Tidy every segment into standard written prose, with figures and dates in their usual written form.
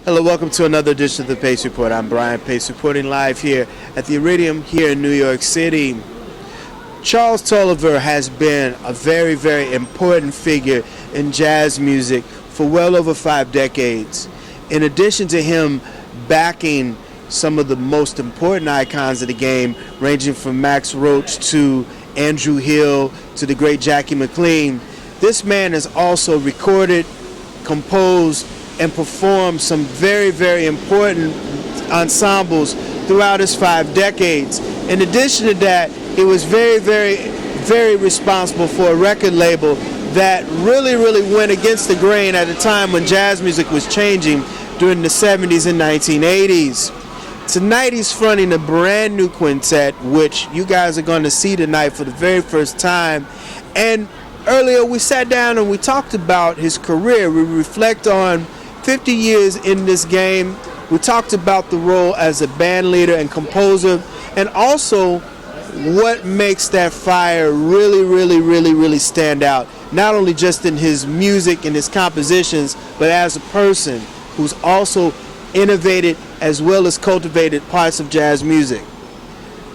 Hello, welcome to another edition of the Pace Report. I'm Brian Pace, reporting live here at the Iridium here in New York City. Charles Tolliver has been a very, very important figure in jazz music for well over 5 decades. In addition to him backing some of the most important icons of the game, ranging from Max Roach to Andrew Hill to the great Jackie McLean, this man has also recorded, composed, and performed some very, very important ensembles throughout his 5 decades. In addition to that, he was very, very, very responsible for a record label that really, really went against the grain at a time when jazz music was changing during the 70s and 1980s. Tonight he's fronting a brand new quintet, which you guys are going to see tonight for the very first time. And earlier we sat down and we talked about his career. We reflect on 50 years in this game. We talked about the role as a band leader and composer, and also what makes that fire really, really, really, really stand out, not only just in his music and his compositions, but as a person who's also innovated as well as cultivated parts of jazz music.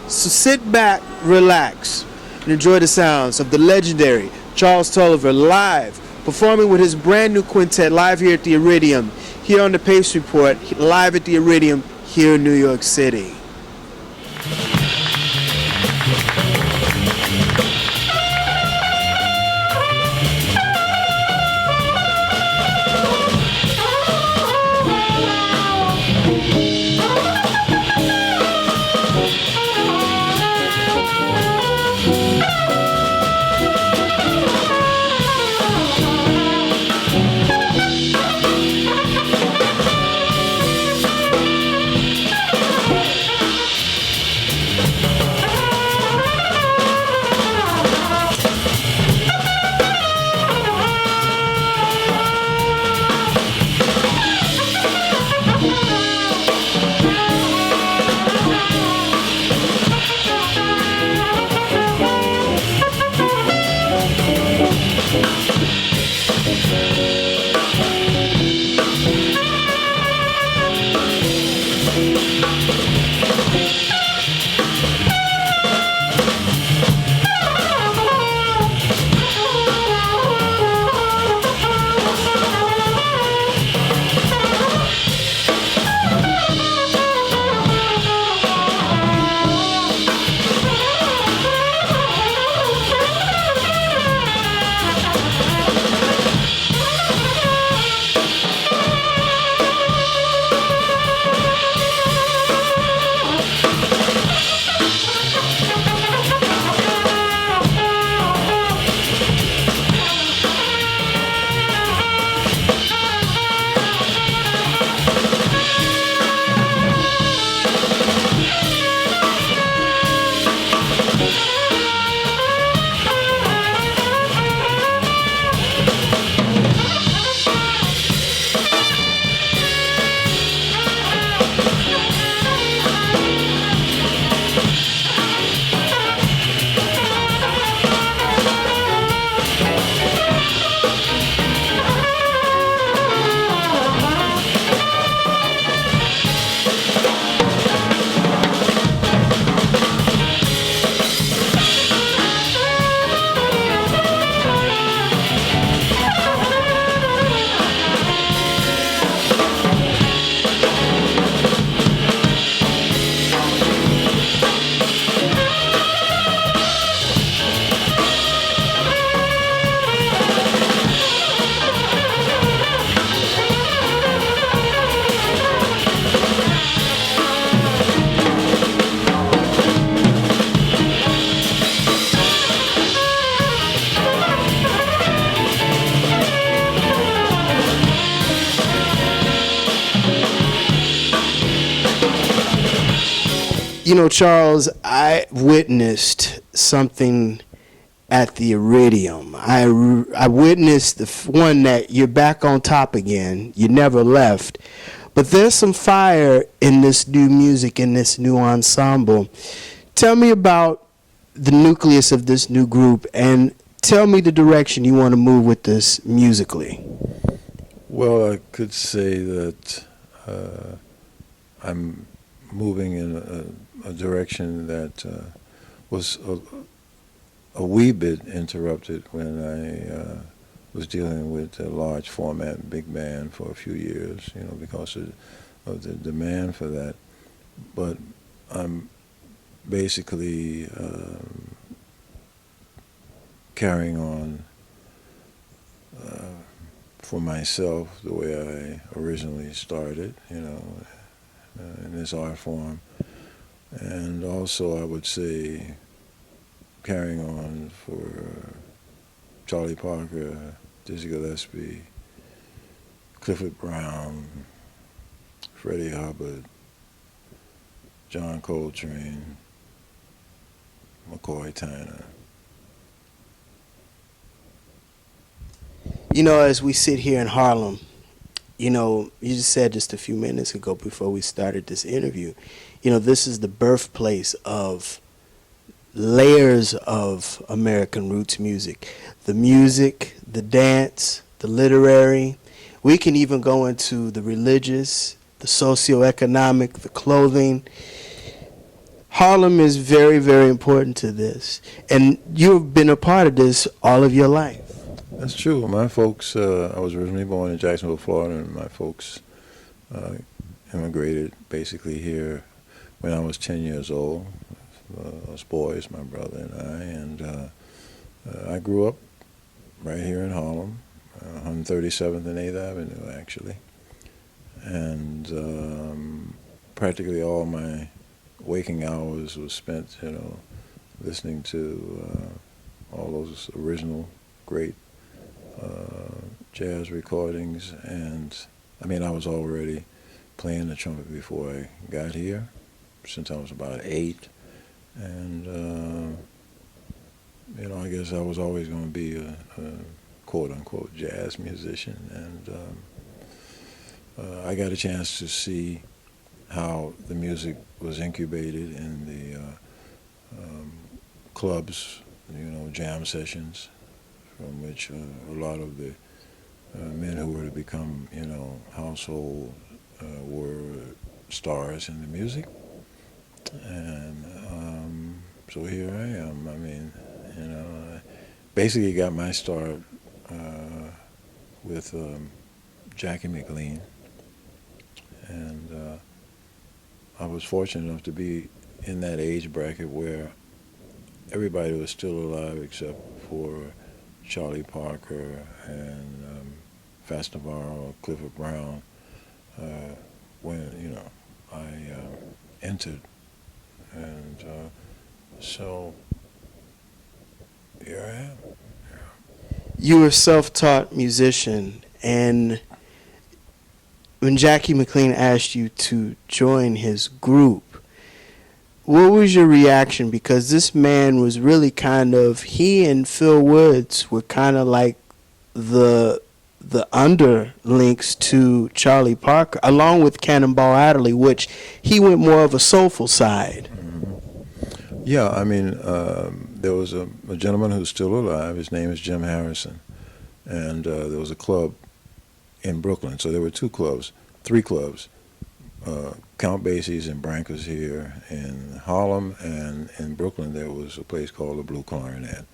So sit back, relax, and enjoy the sounds of the legendary Charles Tolliver live, performing with his brand new quintet live here at the Iridium, here on the Pace Report, live at the Iridium here in New York City. You know, Charles, I witnessed something at the Iridium. I witnessed one that you're back on top again. You never left. But there's some fire in this new music, in this new ensemble. Tell me about the nucleus of this new group, and tell me the direction you want to move with this musically. Well, I could say that I'm moving in a direction that was a wee bit interrupted when I was dealing with a large format big band for a few years, because of the demand for that. But I'm basically carrying on for myself the way I originally started, in this art form. And also, I would say, carrying on for Charlie Parker, Dizzy Gillespie, Clifford Brown, Freddie Hubbard, John Coltrane, McCoy Tyner. As we sit here in Harlem, you just said just a few minutes ago before we started this interview, this is the birthplace of layers of American roots music, the dance, the literary. We can even go into the religious, the socioeconomic, the clothing. Harlem is very, very important to this. And you've been a part of this all of your life. That's true. My folks, I was originally born in Jacksonville, Florida, and my folks uh, immigrated basically here when I was 10 years old. Us boys, my brother and I, and I grew up right here in Harlem, 137th and 8th Avenue, actually. And practically all my waking hours was spent, listening to all those original great jazz recordings. And I mean, I was already playing the trumpet before I got here, since I was about 8. And I guess I was always going to be a quote unquote jazz musician. And I got a chance to see how the music was incubated in the clubs, jam sessions, from which a lot of the men who were to become, household were stars in the music. And so here I am. I mean, I basically got my start with Jackie McLean. And I was fortunate enough to be in that age bracket where everybody was still alive except for Charlie Parker and Fats Navarro, Clifford Brown, when I entered. And so here I am. You were a self-taught musician, and when Jackie McLean asked you to join his group, what was your reaction? Because this man was really he and Phil Woods were kind of like the underlinks to Charlie Parker, along with Cannonball Adderley, which he went more of a soulful side. Mm-hmm. Yeah, I mean, there was a gentleman who's still alive. His name is Jim Harrison. And there was a club in Brooklyn. So there were 3 clubs. Count Basie's and Branca's here in Harlem, and in Brooklyn there was a place called the Blue Clarinet.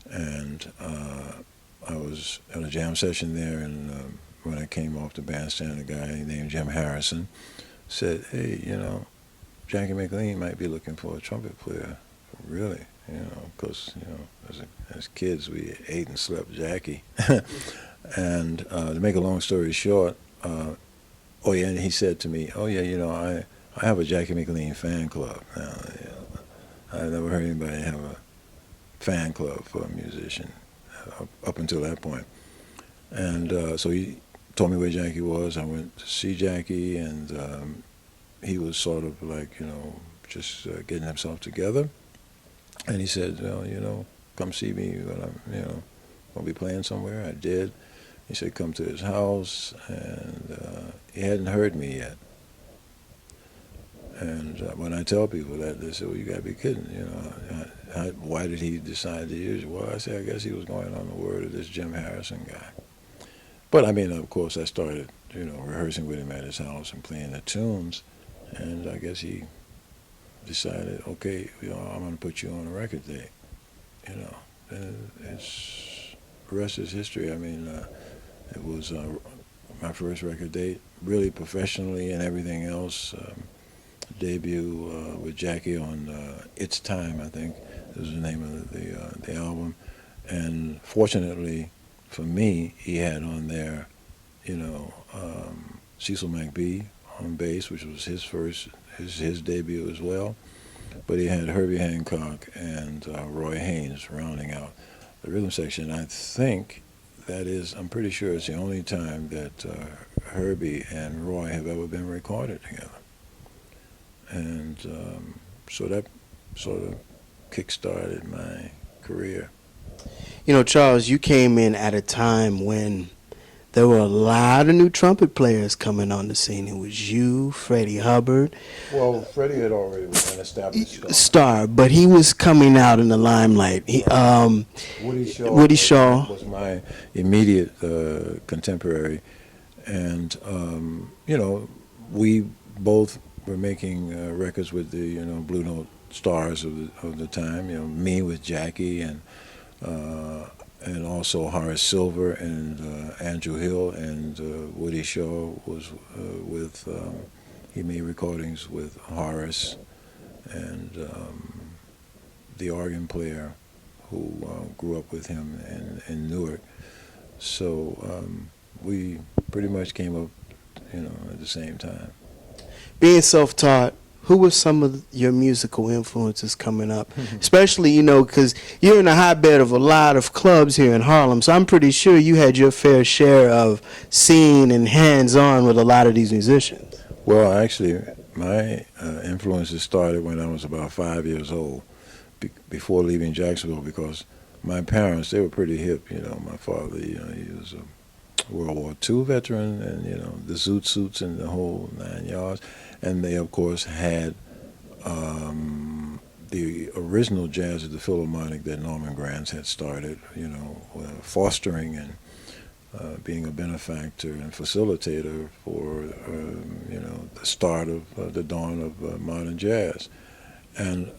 And I was at a jam session there, and when I came off the bandstand, a guy named Jim Harrison said, "Hey, Jackie McLean might be looking for a trumpet player, really, because as kids we ate and slept Jackie." And to make a long story short, oh yeah, and he said to me, "Oh yeah, I have a Jackie McLean fan club." Now, I've never heard anybody have a fan club for a musician up until that point. And so he told me where Jackie was. I went to see Jackie, and he was sort of like, just getting himself together. And he said, "Well, come see me when I'm, gonna be playing somewhere." I did. He said, "Come to his house," and he hadn't heard me yet. And when I tell people that, they say, "Well, you gotta be kidding, why did he decide to use you?" Well, I say, I guess he was going on the word of this Jim Harrison guy. But I mean, of course, I started, rehearsing with him at his house and playing the tunes, and I guess he decided, okay, I'm going to put you on a record date, and it's the rest is history. I mean, it was my first record date, really professionally and everything else. Debut with Jackie on It's Time, I think is the name of the album, and fortunately for me, he had on there, Cecil McBee on bass, which was his debut as well. But he had Herbie Hancock and Roy Haynes rounding out the rhythm section. I think I'm pretty sure it's the only time that Herbie and Roy have ever been recorded together. And so that sort of kick-started my career. Charles, you came in at a time when there were a lot of new trumpet players coming on the scene. It was you, Freddie Hubbard. Well, Freddie had already been an established star, but he was coming out in the limelight. Woody Shaw was my immediate contemporary, and we both were making records with the Blue Note stars of the time. Me with Jackie and also Horace Silver and Andrew Hill, and Woody Shaw was with. He made recordings with Horace and the organ player who grew up with him in Newark. So we pretty much came up, at the same time. Being self-taught, who were some of your musical influences coming up? Especially, because you're in the hotbed of a lot of clubs here in Harlem, so I'm pretty sure you had your fair share of seeing and hands-on with a lot of these musicians. Well, actually, my influences started when I was about 5 years old, before leaving Jacksonville, because my parents, they were pretty hip. My father, he was a World War II veteran, and, the zoot suits and the whole 9 yards. And they, of course, had the original jazz at the Philharmonic that Norman Granz had started, fostering and being a benefactor and facilitator for, the start of the dawn of modern jazz. And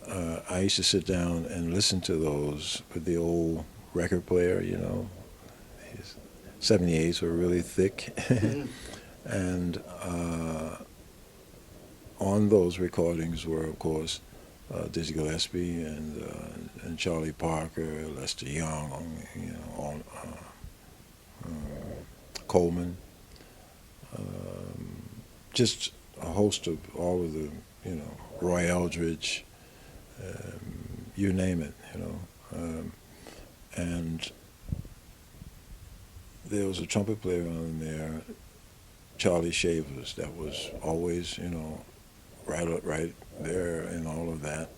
I used to sit down and listen to those with the old record player, These 78s were really thick. And on those recordings were, of course, Dizzy Gillespie and Charlie Parker, Lester Young, Coleman, just a host of all of the, Roy Eldridge, you name it, and there was a trumpet player on there, Charlie Shavers, that was always, right there in all of that,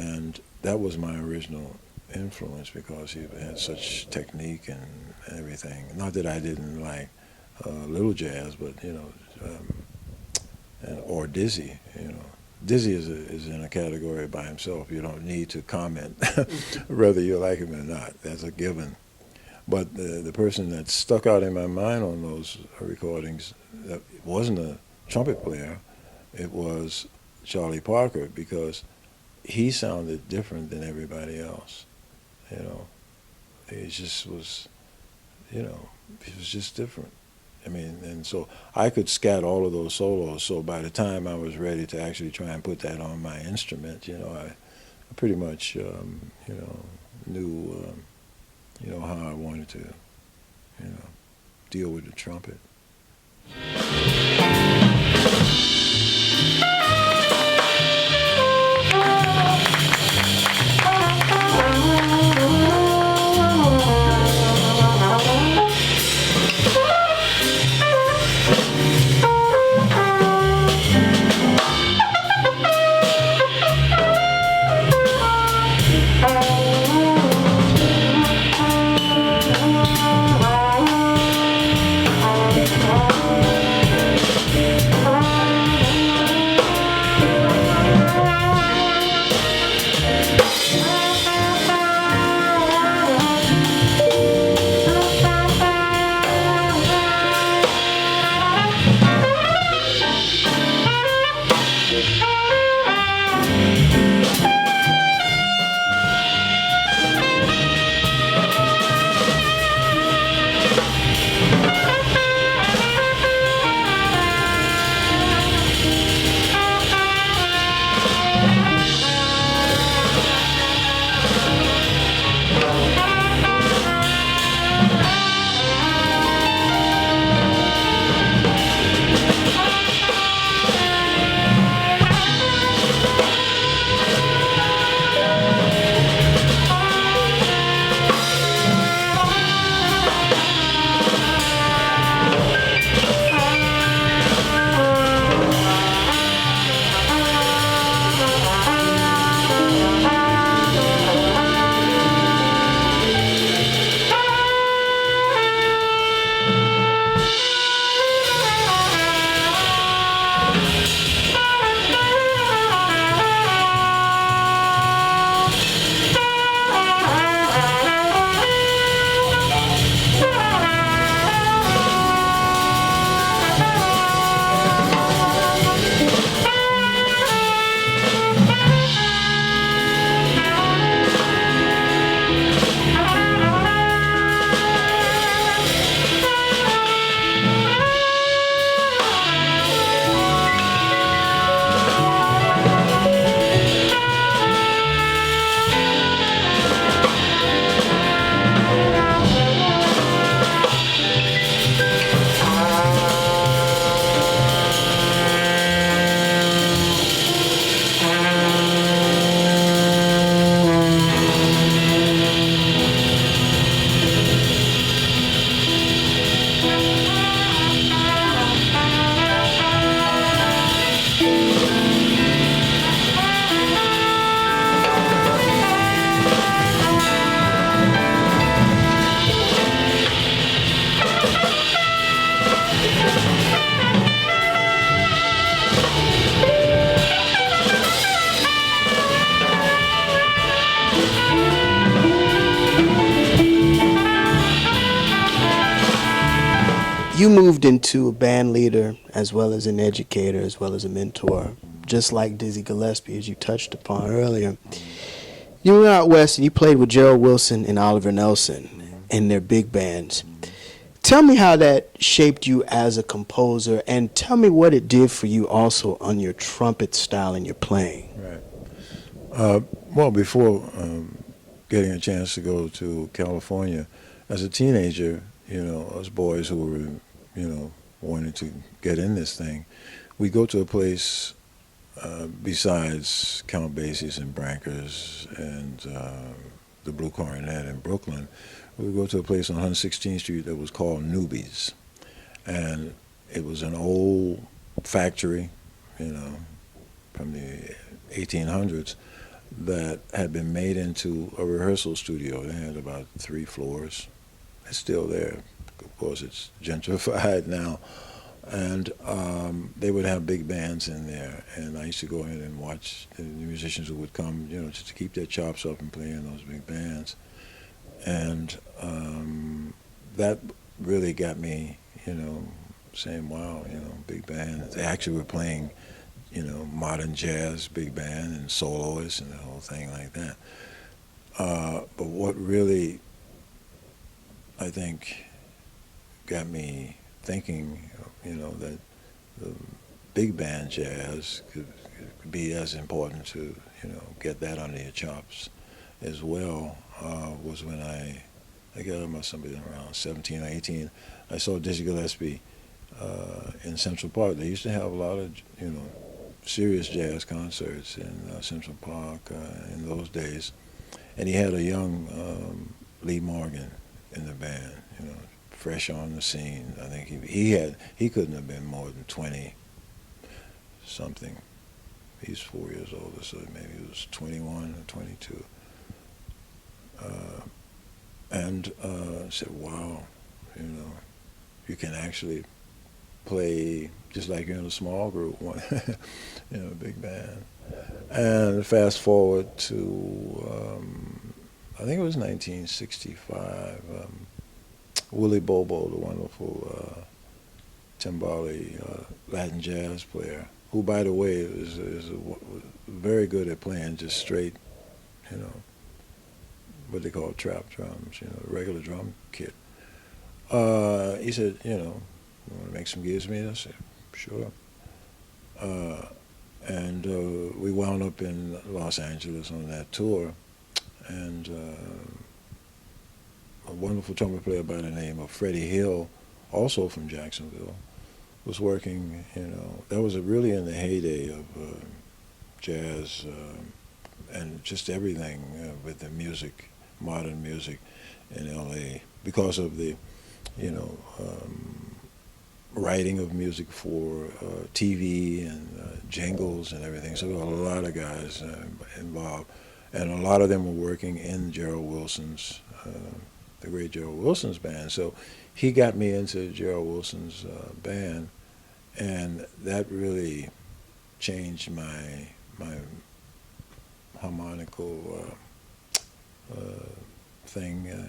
and that was my original influence because he had such technique and everything. Not that I didn't like little jazz, but or Dizzy. Dizzy is in a category by himself. You don't need to comment whether you like him or not. That's a given. But the person that stuck out in my mind on those recordings, that wasn't a trumpet player. It was Charlie Parker, because he sounded different than everybody else. It just was, it was just different. And so I could scat all of those solos. So by the time I was ready to actually try and put that on my instrument, I pretty much, knew, how I wanted to, deal with the trumpet. you moved into a band leader as well as an educator as well as a mentor, just like Dizzy Gillespie, as you touched upon earlier. You were out west and you played with Gerald Wilson and Oliver Nelson in their big bands. Tell me how that shaped you as a composer, and tell me what it did for you also on your trumpet style and your playing. Right. Well, before getting a chance to go to California, as a teenager, us boys who were, wanting to get in this thing, we go to a place besides Count Basie's and Branker's and the Blue Coronet in Brooklyn. We would go to a place on 116th Street that was called Newbies, and it was an old factory, from the 1800s that had been made into a rehearsal studio. They had about 3 floors. It's still there. Of course, it's gentrified now. And they would have big bands in there. And I used to go in and watch the musicians who would come, just to keep their chops up and play in those big bands. And that really got me, saying, wow, big band. They actually were playing, modern jazz, big band, and soloists and the whole thing like that. But what really, I think, got me thinking, that the big band jazz could be as important to, get that under your chops as well, was when I got about somebody around 17 or 18. I saw Dizzy Gillespie in Central Park. They used to have a lot of, serious jazz concerts in Central Park in those days. And he had a young Lee Morgan in the band, fresh on the scene. I think he couldn't have been more than 20 something. He's 4 years older, so maybe he was 21 or 22. And said, wow, you can actually play just like you're in a small group, a big band. And fast forward to, I think it was 1965, Willie Bobo, the wonderful timbale Latin jazz player, who, by the way, is very good at playing just straight, what they call trap drums, regular drum kit. He said, you want to make some gigs with me? I said, sure. And we wound up in Los Angeles on that tour, and a wonderful trumpet player by the name of Freddie Hill, also from Jacksonville, was working, that was really in the heyday of jazz and just everything with the music, modern music in L.A. because of the, writing of music for TV and jingles and everything. So there were a lot of guys involved, and a lot of them were working in Gerald Wilson's, the great Gerald Wilson's band. So he got me into Gerald Wilson's band, and that really changed my harmonical thing,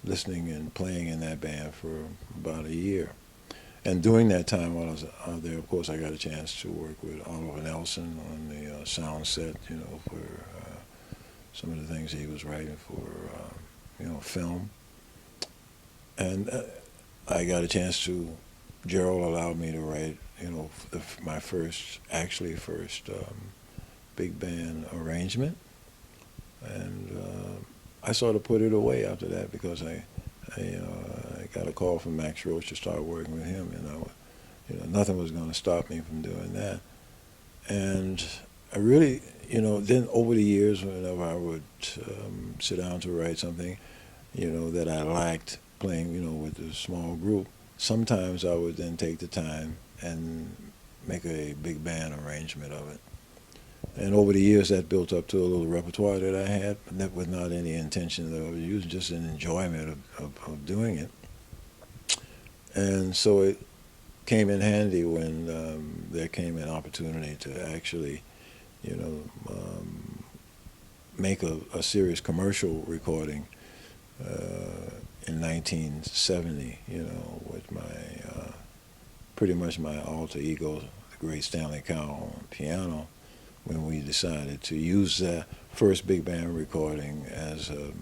listening and playing in that band for about a year. And during that time while I was out there, of course, I got a chance to work with Oliver Nelson on the sound set, for some of the things he was writing for, film. And I got a chance to, Gerald allowed me to write, my first big band arrangement. And I sort of put it away after that because I got a call from Max Roach to start working with him, and nothing was going to stop me from doing that. And I really, then over the years, whenever I would sit down to write something, that I liked playing, with a small group, sometimes I would then take the time and make a big band arrangement of it. And over the years, that built up to a little repertoire that I had, but with not any intention of using, just an enjoyment of doing it. And so it came in handy when there came an opportunity to actually, make a serious commercial recording in 1970, with pretty much my alter ego, the great Stanley Cowell on piano, when we decided to use that first big band recording as a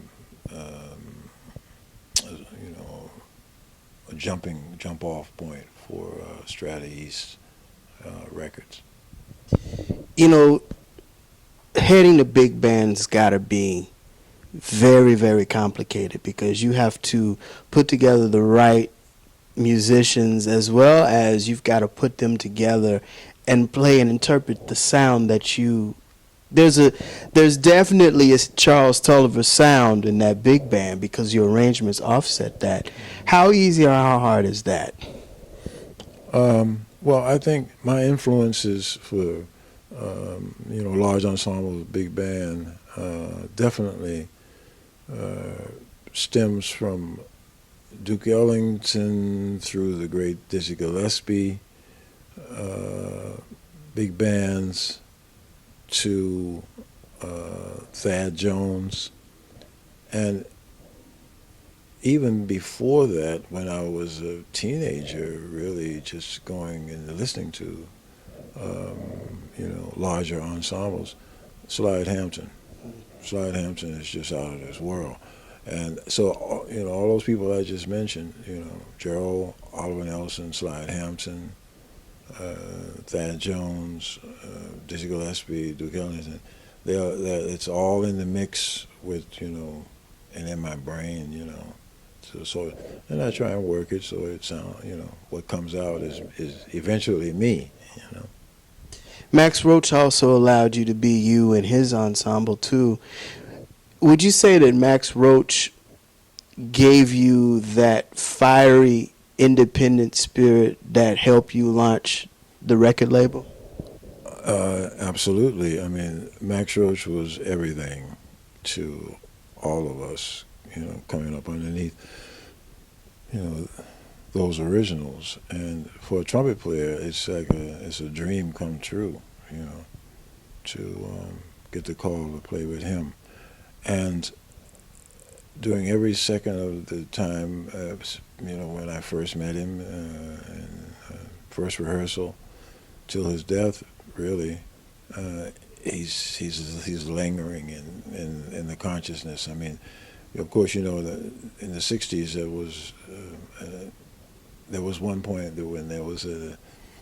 jump off point for Strata-East records. Heading a big band's got to be very, very complicated because you have to put together the right musicians as well as you've got to put them together and play and interpret the sound that you there's definitely a Charles Tolliver sound in that big band because your arrangements offset that. How easy or how hard is that? Well, I think my influences for large ensemble, big band, definitely stems from Duke Ellington through the great Dizzy Gillespie, big bands to Thad Jones, and even before that, when I was a teenager, really just going and listening to larger ensembles, Slide Hampton. Slide Hampton is just out of this world. And so, all those people I just mentioned, Gerald, Oliver Nelson, Slide Hampton, Thad Jones, Dizzy Gillespie, Duke Ellington, it's all in the mix with, and in my brain, So, and I try and work it so it sounds, what comes out is eventually me, Max Roach also allowed you to be you in his ensemble too. Would you say that Max Roach gave you that fiery, independent spirit that helped you launch the record label? Absolutely. I mean, Max Roach was everything to all of us, coming up underneath, those originals. And for a trumpet player, it's like it's a dream come true, to get the call to play with him. And during every second of the time, when I first met him, in first rehearsal till his death, really, he's lingering in the consciousness. I mean, of course, that in the '60s there was one point when there was a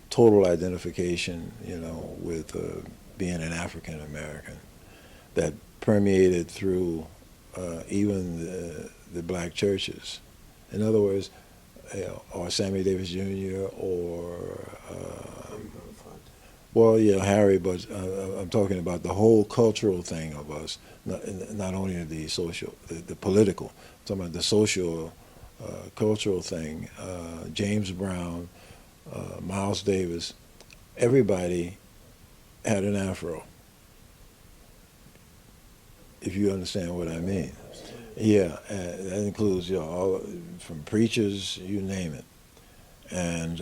total identification, with being an African American that permeated through even the black churches. In other words, or Sammy Davis Jr. or Harry, but I'm talking about the whole cultural thing of us, not only the social, the political. I'm talking about the social, cultural thing. James Brown, Miles Davis, everybody had an afro, if you understand what I mean. Yeah, that includes all from preachers, you name it. And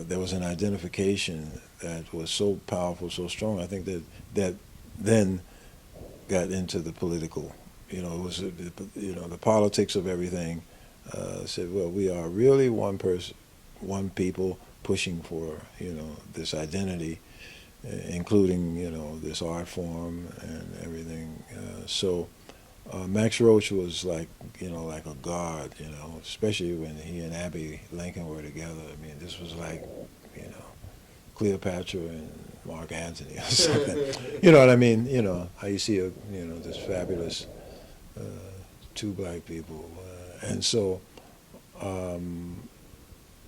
there was an identification that was so powerful, so strong. I think that then got into the political. It was the politics of everything. Said, well, we are really one person, one people pushing for this identity, including this art form and everything. So Max Roach was like a god, especially when he and Abby Lincoln were together. I mean, this was like Cleopatra and Mark Antony or something. You know what I mean? How you see this fabulous two black people, and so.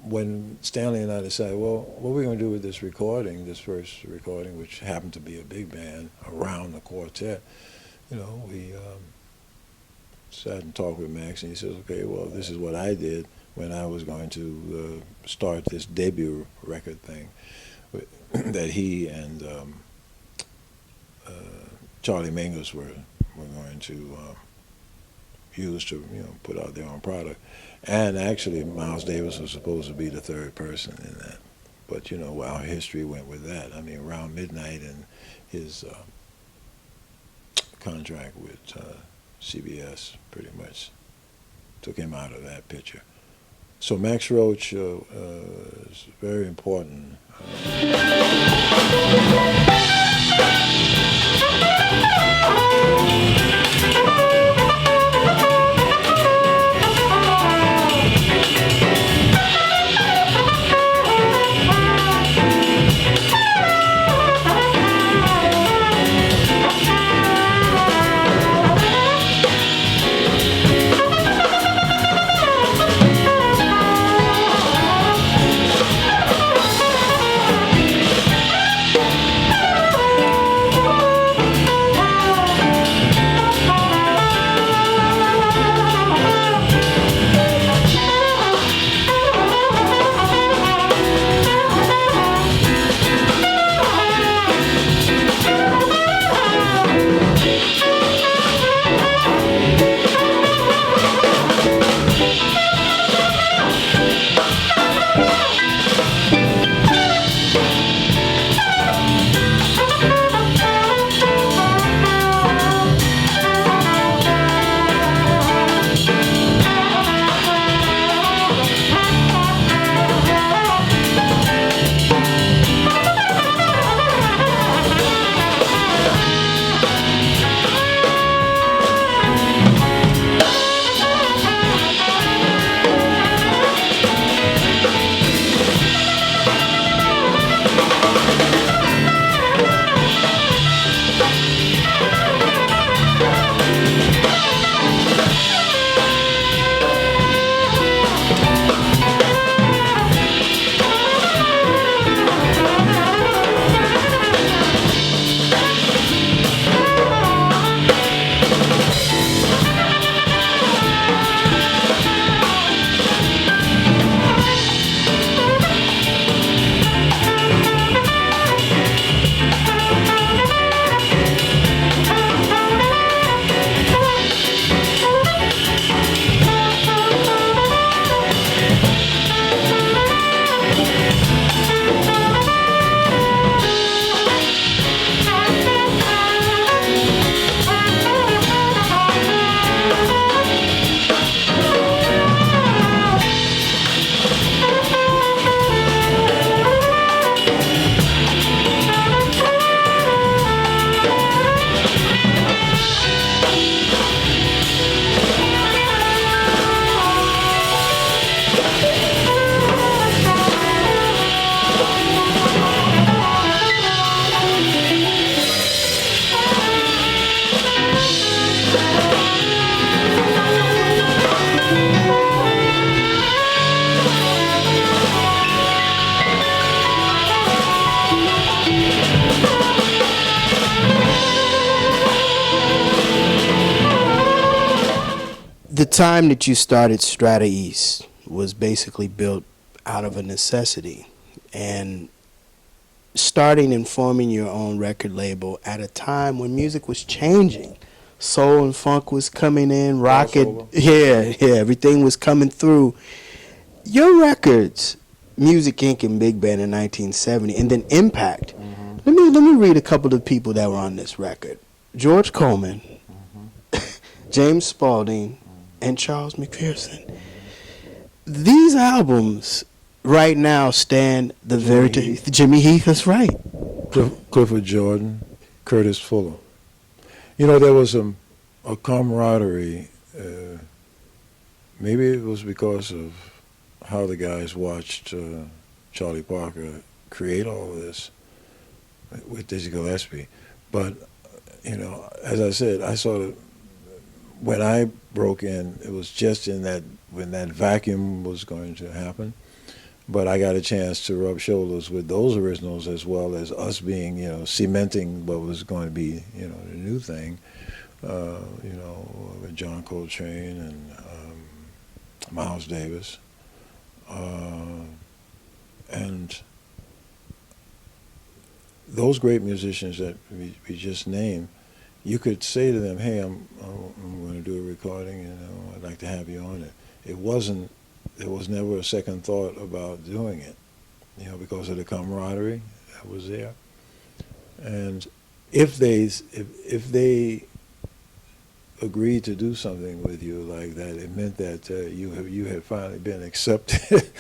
When Stanley and I decided, well, what are we going to do with this recording, this first recording, which happened to be a big band around the quartet, we sat and talked with Max, and he says, okay, well, this is what I did when I was going to start this debut record thing that he and Charlie Mingus were going to use to put out their own product. And actually, Miles Davis was supposed to be the third person in that. But, our history went with that. I mean, around midnight and his contract with CBS pretty much took him out of that picture. So Max Roach is very important. The time that you started Strata-East was basically built out of a necessity, and starting and forming your own record label at a time when music was changing. Soul and funk was coming in, rocket, yeah, everything was coming through. Your records, Music Inc. and Big Band in 1970, and then Impact. Let me read a couple of people that were on this record: George Coleman, James Spalding, and Charles McPherson. These albums right now stand the very Jimmy Heath. That's right. Clifford Jordan, Curtis Fuller. You know, there was a camaraderie. Maybe it was because of how the guys watched Charlie Parker create all of this with Dizzy Gillespie. But, you know, as I said, I sort of, when I broke in, it was just in that, when that vacuum was going to happen. But I got a chance to rub shoulders with those originals as well as us being, you know, cementing what was going to be, you know, the new thing, you know, with John Coltrane and Miles Davis. And those great musicians that we just named, you could say to them, hey, I'm going to do a recording, you know, I'd like to have you on it. There was never a second thought about doing it, you know, because of the camaraderie that was there. And if they agreed to do something with you like that, it meant that you had finally been accepted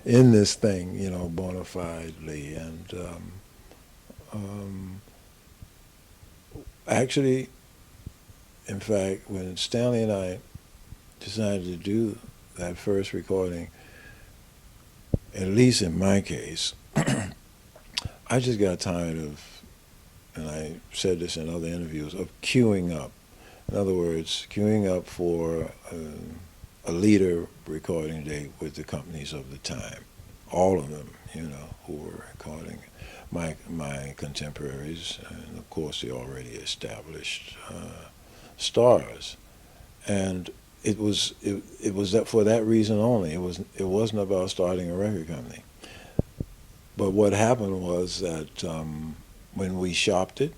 in this thing, bona fidely. And actually, in fact, when Stanley and I decided to do that first recording, at least in my case, I just got tired of, and I said this in other interviews, of queuing up. In other words, queuing up for a leader recording date with the companies of the time. All of them, who were recording. My contemporaries, and of course the already established stars. And it was that for that reason only. It wasn't about starting a record company. But what happened was that when we shopped it,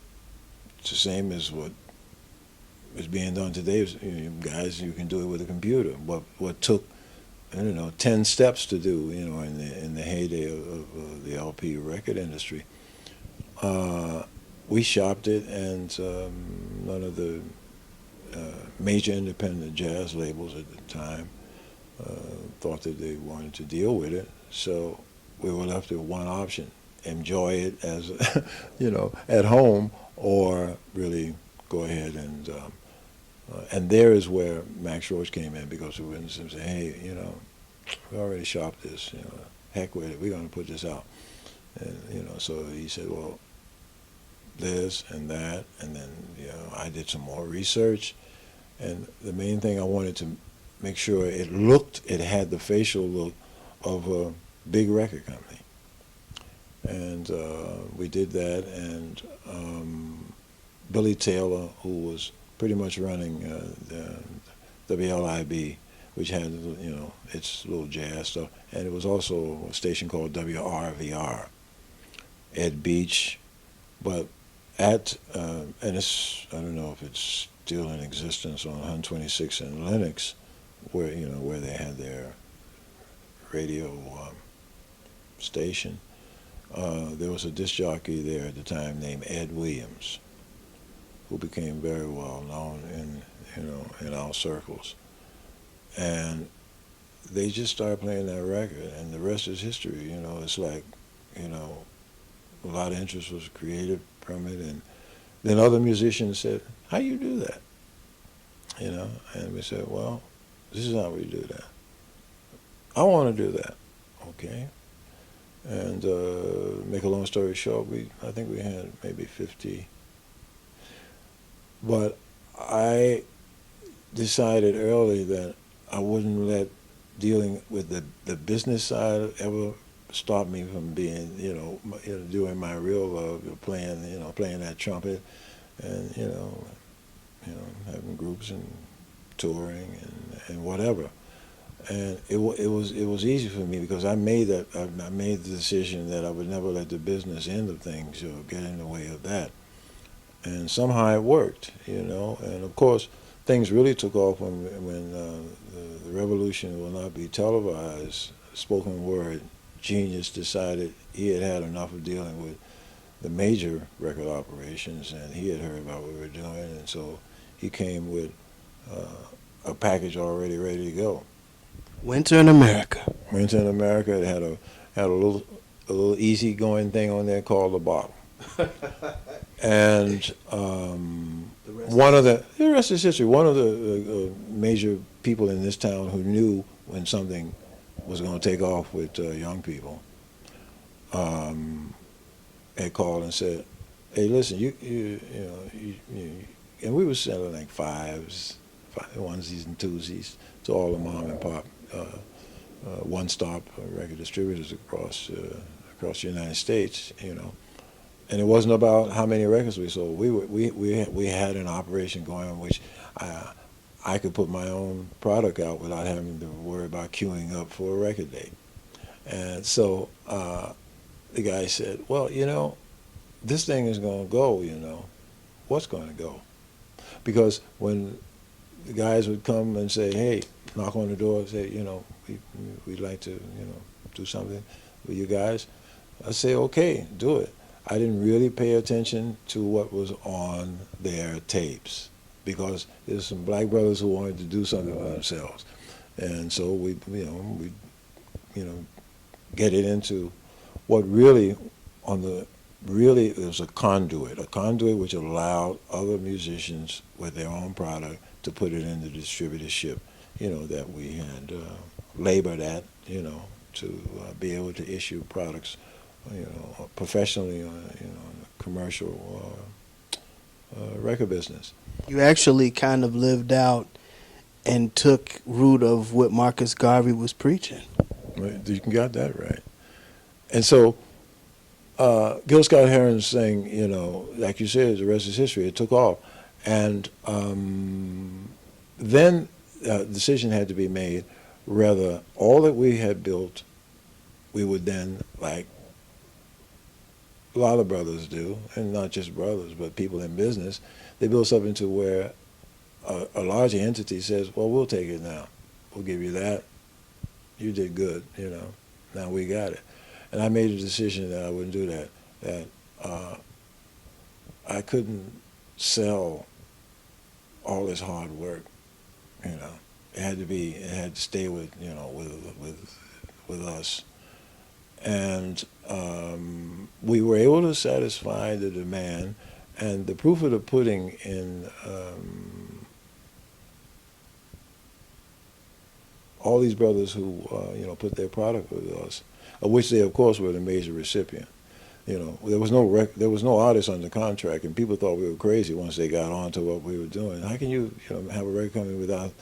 it's the same as what is being done today. Guys, you can do it with a computer. What took, I don't know, 10 steps to do, in the heyday of the LP record industry. We shopped it, and none of the major independent jazz labels at the time thought that they wanted to deal with it. So we were left with one option: enjoy it as, at home, or really go ahead and there is where Max Roach came in, because we went and said, hey, we already shopped this, heck with it, we're going to put this out. And, so he said, well, this and that, and then, I did some more research, and the main thing I wanted to make sure it had the facial look of a big record company. And we did that, and Billy Taylor, who was pretty much running the WLIB, which had, its little jazz stuff, and it was also a station called WRVR, Ed Beach, but and it's, I don't know if it's still in existence, on 126 in Lenox, where they had their radio station. There was a disc jockey there at the time named Ed Williams, who became very well known in our circles. And they just started playing that record, and the rest is history. It's like, a lot of interest was created from it, and then other musicians said, how you do that? And we said, well, this is how we do that. I want to do that. Okay. And make a long story short, I think we had maybe 50. But I decided early that I wouldn't let dealing with the business side ever stop me from being, doing my real love of playing that trumpet, and having groups and touring and whatever. And it was easy for me, because I made the decision that I would never let the business end of things get in the way of that. And somehow it worked, And of course, things really took off when the revolution will not be televised. Spoken word genius decided he had had enough of dealing with the major record operations, and he had heard about what we were doing, and so he came with a package already ready to go. Winter in America. Winter in America. It had a little easy-going thing on there called The Bottle. And the rest is history. One of the major people in this town who knew when something was going to take off with young people had called and said, "Hey, listen, and we were selling like fives, onesies and twosies to all the mom and pop one-stop record distributors across the United States, And it wasn't about how many records we sold. We had an operation going in which I could put my own product out without having to worry about queuing up for a record date. And so the guy said, well, this thing is going to go, What's going to go? Because when the guys would come and say, hey, knock on the door and say, we'd like to, do something with you guys, I'd say, okay, do it. I didn't really pay attention to what was on their tapes. because there's some black brothers who wanted to do something for themselves, and so we get it into what really it was a conduit which allowed other musicians with their own product to put it in the distributorship, that we had labored at, to be able to issue products, professionally, in the commercial record business. You actually kind of lived out and took root of what Marcus Garvey was preaching. You got that right. And so Gil Scott-Heron's thing, like you said, the rest is history. It took off. And then a decision had to be made whether all that we had built, we would then, like a lot of brothers do, and not just brothers, but people in business, they build something to where a larger entity says, well, we'll take it now. We'll give you that. You did good, Now we got it. And I made a decision that I wouldn't do that, that I couldn't sell all this hard work, It had to stay with us. And we were able to satisfy the demand, and the proof of the pudding in all these brothers who put their product with us, of which they of course were the major recipient. There was no artist under contract, and people thought we were crazy once they got on to what we were doing. How can you have a record company without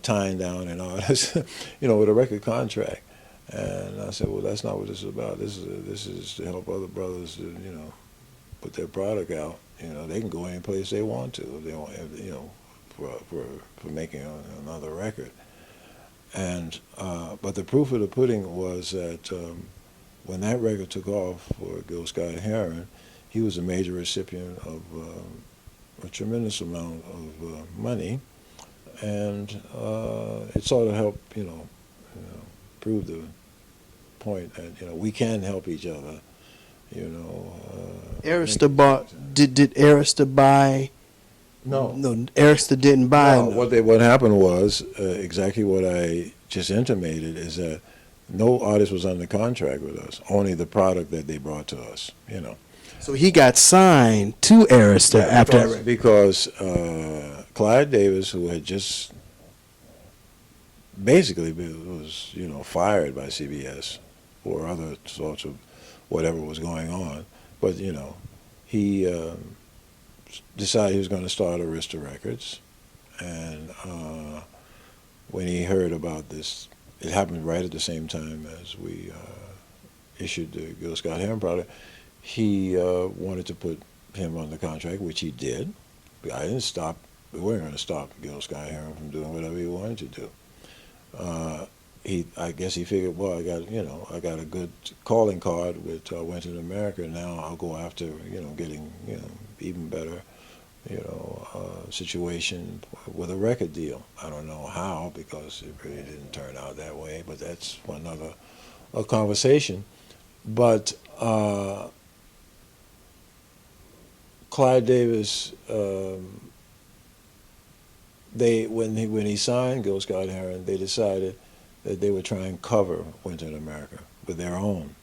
tying down an artist, with a record contract? And I said, well, that's not what this is about. This is to help other brothers to put their product out. They can go any place they want to if they want, for making another record. And but the proof of the pudding was that when that record took off for Gil Scott-Heron, he was a major recipient of a tremendous amount of money, and it sort of helped, prove the point that we can help each other. Arista bought. Did Arista buy? No, Arista didn't buy. No, what happened was exactly what I just intimated, is that no artist was under contract with us, only the product that they brought to us, So he got signed to Arista after that. Because Clyde Davis, who had just basically was fired by CBS or other sorts of whatever was going on, but he decided he was going to start Arista Records, and when he heard about this, it happened right at the same time as we issued the Gil Scott-Heron product. He wanted to put him on the contract, which he did. I didn't stop. We weren't going to stop Gil Scott-Heron from doing whatever he wanted to do. I guess he figured, well, I got a good calling card with Winter in America. Now I'll go after, getting, even better, situation with a record deal. I don't know how, because it really didn't turn out that way, but that's another conversation. But Clyde Davis, when he signed Gil Scott-Heron, they decided that they would try and cover Winter in America with their own.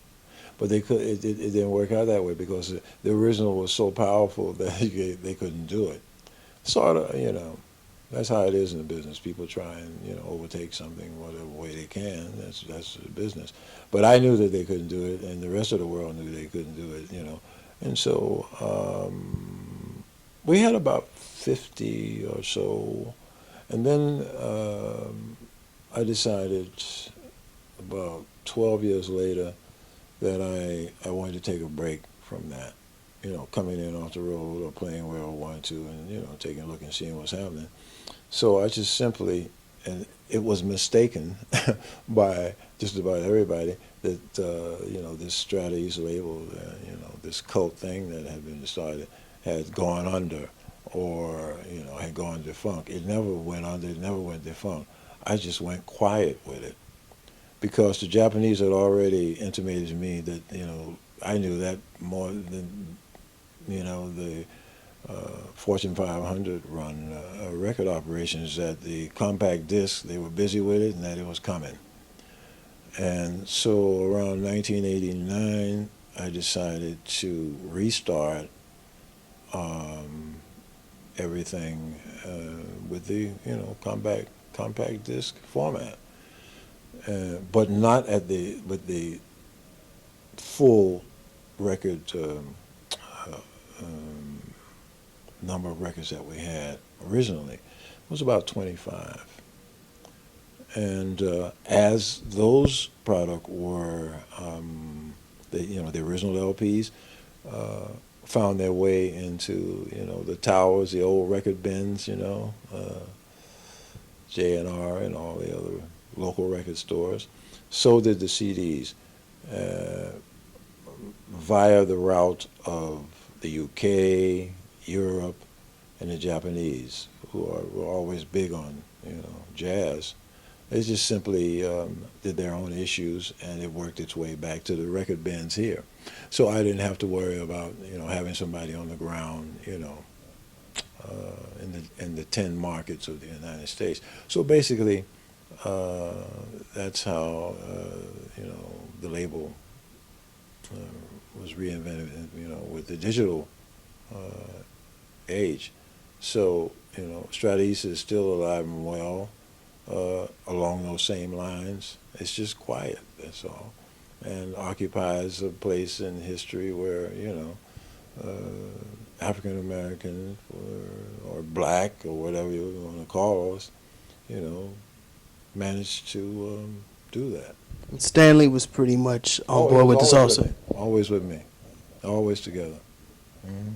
But it didn't work out that way, because the original was so powerful that they couldn't do it. Sort of, that's how it is in the business. People try and overtake something whatever way they can. That's the business. But I knew that they couldn't do it, and the rest of the world knew they couldn't do it. And so we had about 50 or so, and then I decided about 12 years later that I wanted to take a break from that, coming in off the road or playing where I wanted to, and taking a look and seeing what's happening. So I just simply, and it was mistaken by just about everybody that this Strata-East label, this cult thing that had been started, had gone under, or had gone defunct. It never went under. It never went defunct. I just went quiet with it, because the Japanese had already intimated to me that I knew that more than the Fortune 500 run record operations, that the compact disc, they were busy with it and that it was coming. And so around 1989, I decided to restart everything with the compact disc format, but not at the full record number of records that we had originally. It was about 25. And as those products were, the original LPs found their way into, the towers, the old record bins, J&R and all the other local record stores, so did the CDs via the route of the UK, Europe, and the Japanese, who were always big on, jazz. They just simply did their own issues, and it worked its way back to the record bins here. So I didn't have to worry about, having somebody on the ground, in the 10 markets of the United States. So basically, that's how, the label was reinvented, with the digital age. So, Strata-East is still alive and well along those same lines. It's just quiet, that's all, and occupies a place in history where, African Americans or black or whatever you want to call us, managed to do that. Stanley was pretty much on board with this also. Always with me, always together. Mm-hmm.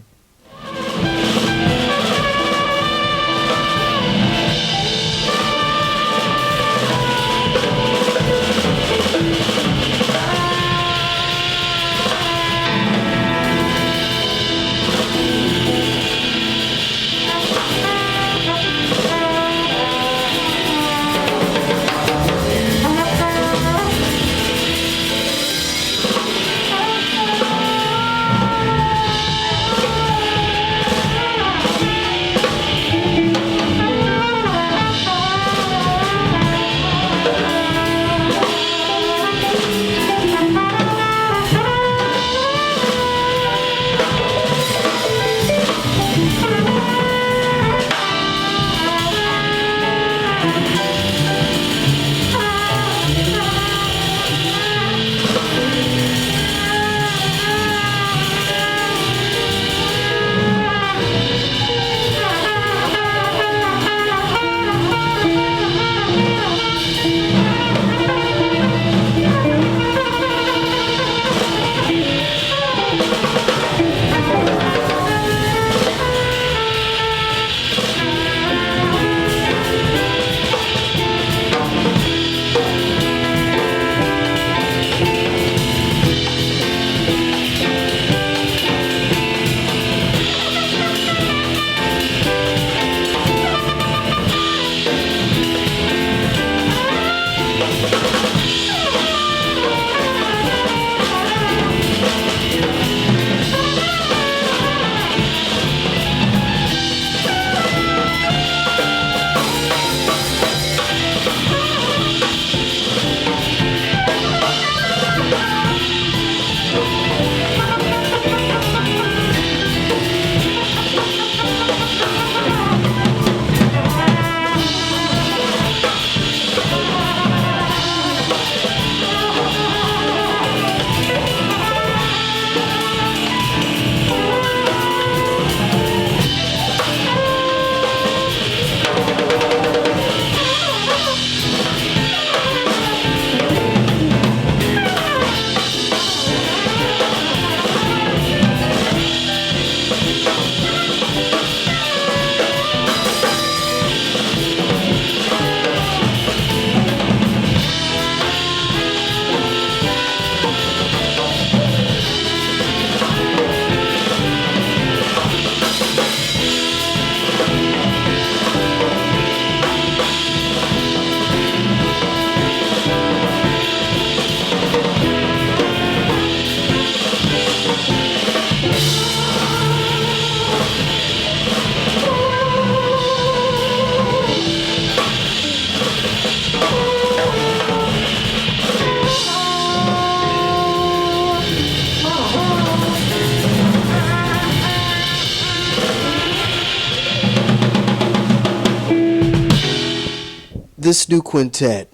this new quintet,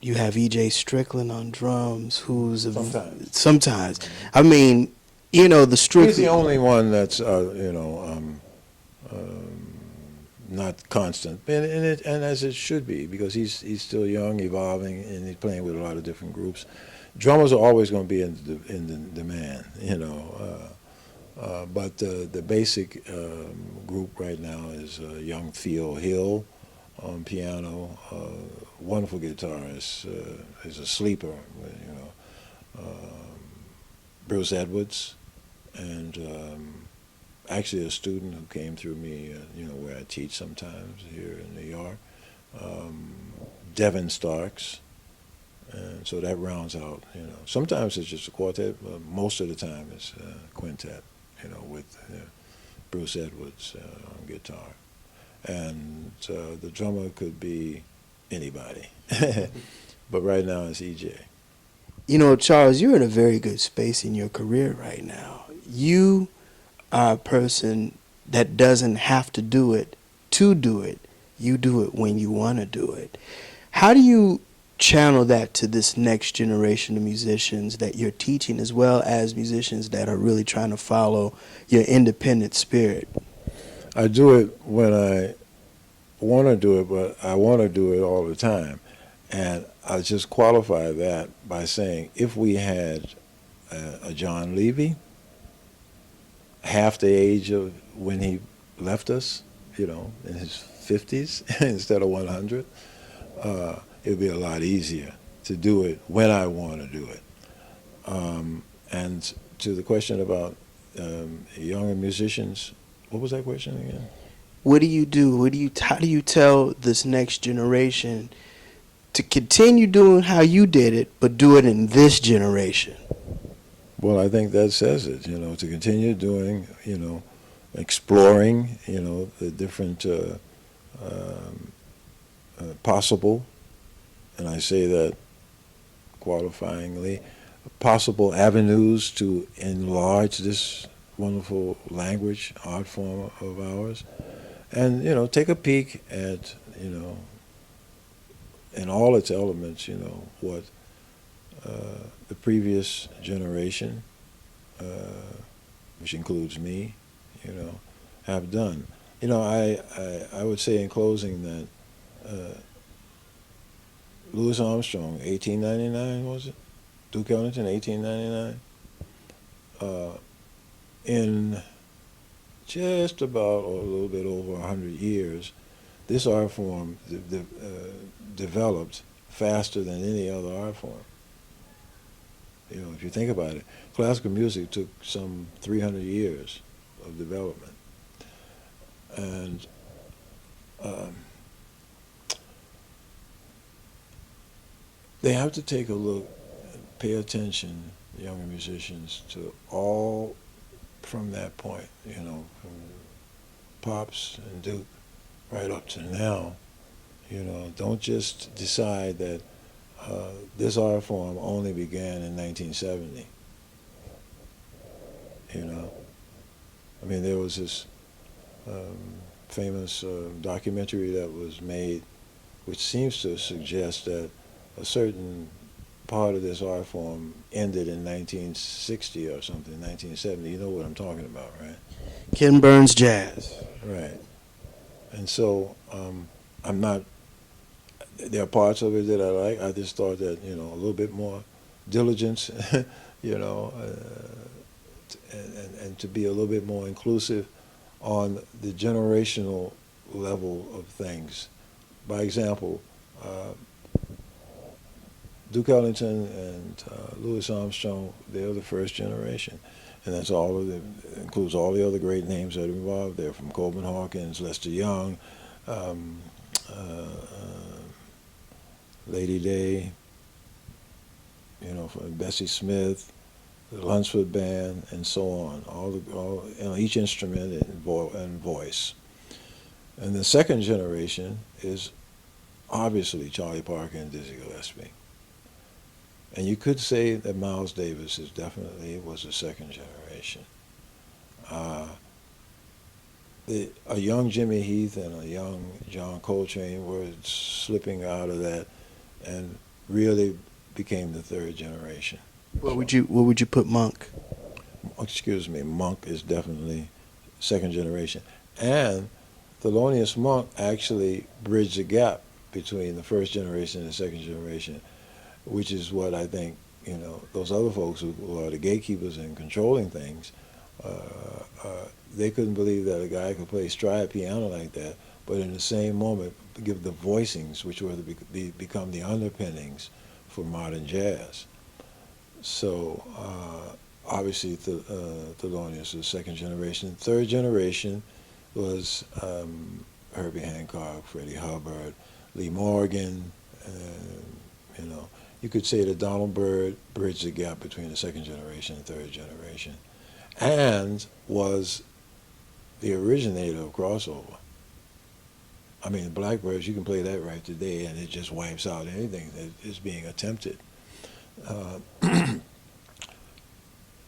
you have E.J. Strickland on drums, who's Sometimes. sometimes. I mean, you know, the He's Strickland. the only one that's not constant, and as it should be, because he's still young, evolving, and he's playing with a lot of different groups. Drummers are always going to be in the demand, but the basic group right now is young Theo Hill on piano, wonderful guitarist, is a sleeper, Bruce Edwards, and actually a student who came through me, where I teach sometimes here in New York, Devin Starks, and so that rounds out. Sometimes it's just a quartet, but most of the time it's a quintet. With Bruce Edwards on guitar, and the drummer could be anybody, but right now it's EJ. You know, Charles, you're in a very good space in your career right now. You are a person that doesn't have to do it to do it. You do it when you want to do it. How do you channel that to this next generation of musicians that you're teaching, as well as musicians that are really trying to follow your independent spirit? I do it when I want to do it, but I want to do it all the time. And I just qualify that by saying if we had a John Levy, half the age of when he left us, in his 50s instead of 100, it would be a lot easier to do it when I want to do it. And to the question about younger musicians, what was that question again? What do you do? How do you tell this next generation to continue doing how you did it, but do it in this generation? Well, I think that says it, to continue doing, exploring, the different possible, and I say that qualifyingly, possible avenues to enlarge this wonderful language, art form of ours, and, take a peek at, in all its elements, what the previous generation, which includes me, have done. I would say in closing that Louis Armstrong, 1899 was it? Duke Ellington, 1899. In just about or a little bit over 100 years, this art form developed faster than any other art form. If you think about it, classical music took some 300 years of development. And they have to take a look, pay attention, younger musicians, to all from that point, from Pops and Duke right up to now. Don't just decide that this art form only began in 1970. I mean, there was this famous documentary that was made, which seems to suggest that a certain part of this art form ended in 1960 or something, 1970. You know what I'm talking about, right? Ken Burns Jazz. Right. And so I'm not, there are parts of it that I like. I just thought that, a little bit more diligence, and to be a little bit more inclusive on the generational level of things. By example, Duke Ellington and Louis Armstrong, they're the first generation. And that's all of them, includes all the other great names that are involved there, from Coleman Hawkins, Lester Young, Lady Day, from Bessie Smith, the Lunsford Band, and so on. Each instrument and voice. And the second generation is obviously Charlie Parker and Dizzy Gillespie. And you could say that Miles Davis was the second generation. a young Jimmy Heath and a young John Coltrane were slipping out of that and really became the third generation. Where would you put Monk? Excuse me, Monk is definitely second generation. And Thelonious Monk actually bridged the gap between the first generation and the second generation, which is what I think, those other folks who are the gatekeepers and controlling things, they couldn't believe that a guy could play stride piano like that, but in the same moment give the voicings, which were to become the underpinnings for modern jazz. So obviously Thelonious was second generation. Third generation was Herbie Hancock, Freddie Hubbard, Lee Morgan. You could say that Donald Byrd bridged the gap between the second generation and third generation, and was the originator of crossover. I mean, the Blackbirds, you can play that right today, and it just wipes out anything that is being attempted.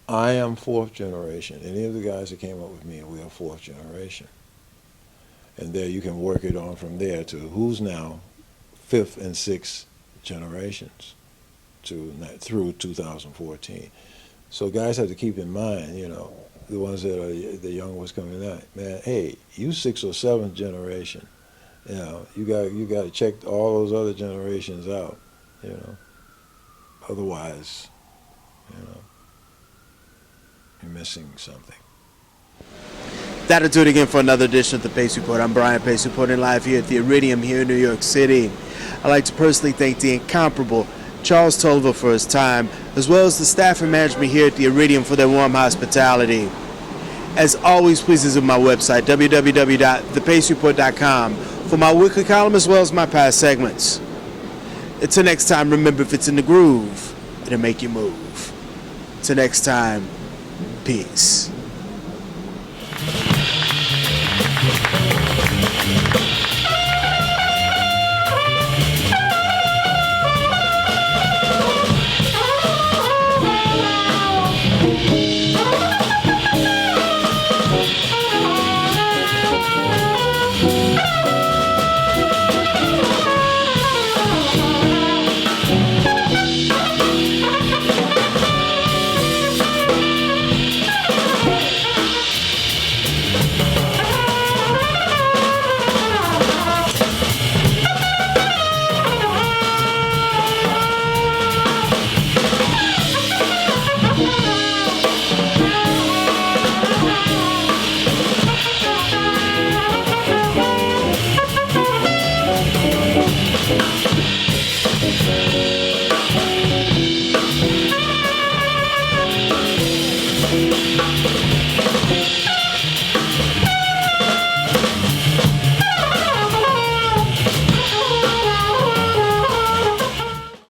I am fourth generation. Any of the guys that came up with me, we are fourth generation. And there you can work it on from there to who's now fifth and sixth generations through 2014. So guys have to keep in mind, the ones that are the young ones coming out, man, hey, you sixth or seventh generation. You got to check all those other generations out, Otherwise, you're missing something. That'll do it again for another edition of the Pace Report. I'm Brian Pace, reporting live here at the Iridium here in New York City. I'd like to personally thank the incomparable Charles Tolliver for his time, as well as the staff and management here at the Iridium for their warm hospitality. As always, please visit my website, www.thepacereport.com, for my weekly column as well as my past segments. Until next time, remember, if it's in the groove, it'll make you move. Till next time, peace.